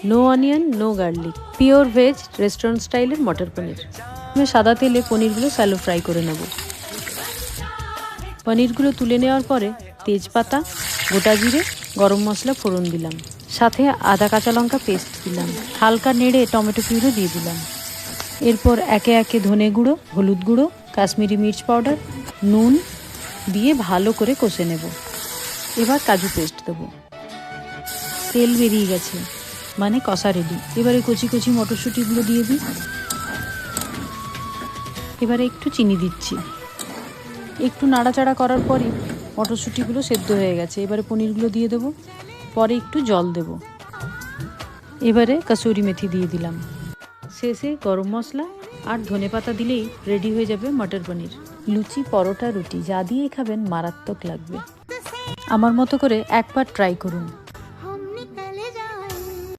No onion, no garlic, pure veg restaurant স্টাইলের মটর পনির। আমি সাদা তেলে পনিরগুলো স্যালো ফ্রাই করে নেব। পনিরগুলো তুলে নেওয়ার পরে তেজপাতা, গোটা জিরে, গরম মশলা ফোড়ন দিলাম, সাথে আদা কাঁচা লঙ্কা পেস্ট দিলাম, হালকা নেড়ে টমেটো পিউরি দিয়ে দিলাম। এরপর একে একে ধনে গুঁড়ো, হলুদ গুঁড়ো, কাশ্মীরি মির্চ পাউডার, নুন দিয়ে ভালো করে কষে নেব। এবার কাজু পেস্ট দেবো। তেল বেরিয়ে গেছে, মানে কষা রেডি। এবারে কচি কচি মটরশুঁটিগুলো দিয়ে দিই। এবারে একটু চিনি দিচ্ছি। একটু নাড়াচাড়া করার পরই মটরশুঁটিগুলো সেদ্ধ হয়ে গেছে। এবারে পনিরগুলো দিয়ে দেবো, পরে একটু জল দেব। এবারে কসুরি মেথি দিয়ে দিলাম, শেষে গরম মশলা আর ধনেপাতা দিলেই রেডি হয়ে যাবে মটর পনির। লুচি, পরোটা, রুটি যা দিয়েই খাবেন মারাত্মক লাগবে। আমার মতো করে একবার ট্রাই করুন।